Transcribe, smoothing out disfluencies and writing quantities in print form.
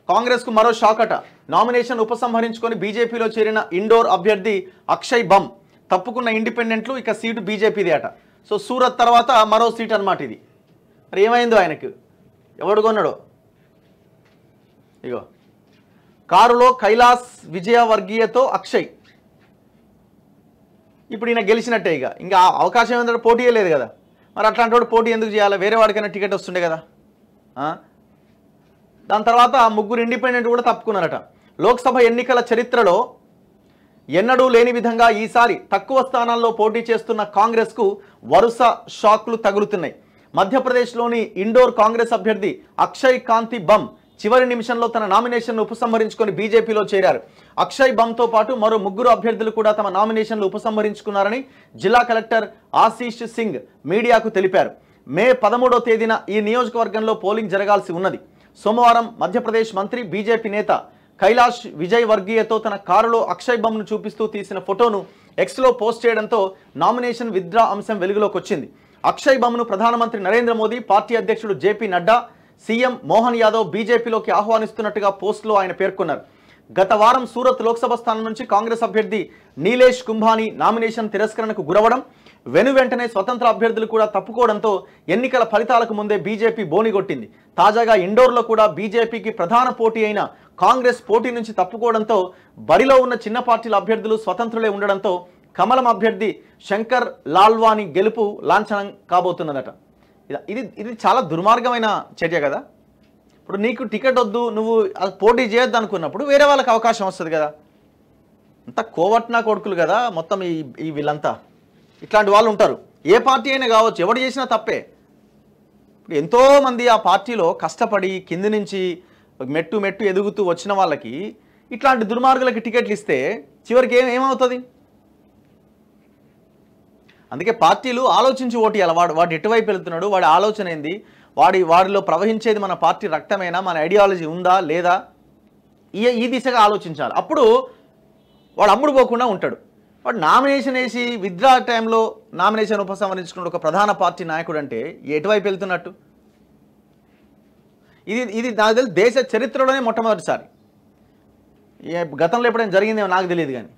కాంగ్రెస్కు మరో షాక్ అట. నామినేషన్ ఉపసంహరించుకొని బీజేపీలో చేరిన ఇండోర్ అభ్యర్థి అక్షయ్ బమ్ తప్పుకున్న ఇండిపెండెంట్లు ఇక సీటు బీజేపీది అట. సో సూరత్ తర్వాత మరో సీట్ అన్నమాట ఇది. మరి ఏమైందో ఆయనకు, ఎవడు కొన్నాడో. ఇగో కారులో కైలాస్ విజయవర్గీయతో అక్షయ్. ఇప్పుడు ఈయన గెలిచినట్టే, ఇంకా అవకాశం ఏంటంటే పోటీ లేదు కదా. మరి అట్లాంటి వాడు పోటీ ఎందుకు చేయాలి? వేరే వాడికైనా టికెట్ వస్తుండే కదా. దాని తర్వాత ముగ్గురు ఇండిపెండెంట్ కూడా తప్పుకున్నారట. లోక్సభ ఎన్నికల చరిత్రలో ఎన్నడూ లేని విధంగా ఈసారి తక్కువ స్థానాల్లో పోటీ చేస్తున్న కాంగ్రెస్కు వరుస షాక్లు తగులుతున్నాయి. మధ్యప్రదేశ్లోని ఇండోర్ కాంగ్రెస్ అభ్యర్థి అక్షయ్ కాంతి బమ్ చివరి నిమిషంలో తన నామినేషన్ను ఉపసంహరించుకొని బీజేపీలో చేరారు. అక్షయ్ బమ్తో పాటు మరో ముగ్గురు అభ్యర్థులు కూడా తమ నామినేషన్లు ఉపసంహరించుకున్నారని జిల్లా కలెక్టర్ ఆశీష్ సింగ్ మీడియాకు తెలిపారు. మే 13వ తేదీన ఈ నియోజకవర్గంలో పోలింగ్ జరగాల్సి ఉన్నది. సోమవారం మధ్యప్రదేశ్ మంత్రి బీజేపీ నేత కైలాష్ విజయవర్గీయతో తన కారులో అక్షయ్ బమ్ను చూపిస్తూ తీసిన ఫోటోను ఎక్స్లో పోస్ట్ చేయడంతో నామినేషన్ విత్డ్రా అంశం వెలుగులోకి వచ్చింది. అక్షయ్ బమ్ను ప్రధానమంత్రి నరేంద్ర మోదీ, పార్టీ అధ్యక్షుడు జేపీ నడ్డా, సీఎం మోహన్ యాదవ్ బీజేపీలోకి ఆహ్వానిస్తున్నట్టుగా పోస్టులో ఆయన పేర్కొన్నారు. గత వారం సూరత్ లోక్సభ స్థానం నుంచి కాంగ్రెస్ అభ్యర్థి నీలేష్ కుంభానీ నామినేషన్ తిరస్కరణకు గురవడం, వెనువెంటనే స్వతంత్ర అభ్యర్థులు కూడా తప్పుకోవడంతో ఎన్నికల ఫలితాలకు ముందే బీజేపీ బోనిగొట్టింది. తాజాగా ఇండోర్లో కూడా బీజేపీకి ప్రధాన పోటీ అయిన కాంగ్రెస్ పోటీ నుంచి తప్పుకోవడంతో బరిలో ఉన్న చిన్న పార్టీల అభ్యర్థులు స్వతంత్రులే ఉండడంతో కమలం అభ్యర్థి శంకర్ లాల్వాని గెలుపు లాంఛనం కాబోతున్నదట. ఇది చాలా దుర్మార్గమైన చర్య కదా. ఇప్పుడు నీకు టికెట్ వద్దు, నువ్వు పోటీ చేయొద్దు అనుకున్నప్పుడు వేరే వాళ్ళకి అవకాశం వస్తుంది కదా. అంత కోవట్నా కొడుకులు కదా మొత్తం ఈ వీళ్ళంతా. ఇట్లాంటి వాళ్ళు ఉంటారు. ఏ పార్టీ అయినా కావచ్చు, ఎవడు చేసినా తప్పే. ఇప్పుడు ఎంతోమంది ఆ పార్టీలో కష్టపడి కింది నుంచి మెట్టు మెట్టు ఎదుగుతూ వచ్చిన వాళ్ళకి ఇట్లాంటి దుర్మార్గులకి టికెట్లు ఇస్తే చివరికి ఏమవుతుంది? అందుకే పార్టీలు ఆలోచించి ఓటు ఇవ్వాలి. వాడు ఎటువైపు వెళ్తున్నాడు, వాడి ఆలోచన ఏంది, వాడిలో ప్రవహించేది మన పార్టీ రక్తమేనా, మన ఐడియాలజీ ఉందా లేదా, ఈ దిశగా ఆలోచించాలి. అప్పుడు వాడు అమ్ముడు పోకుండా ఉంటాడు. వాడు నామినేషన్ వేసి విత్డ్రా టైంలో నామినేషన్ ఉపసంహరించుకున్న ఒక ప్రధాన పార్టీ నాయకుడు అంటే ఎటువైపు వెళ్తున్నట్టు? ఇది నాకు తెలిసి దేశ చరిత్రలోనే మొట్టమొదటిసారి. గతంలో ఎప్పుడైనా జరిగిందేమో నాకు తెలియదు కానీ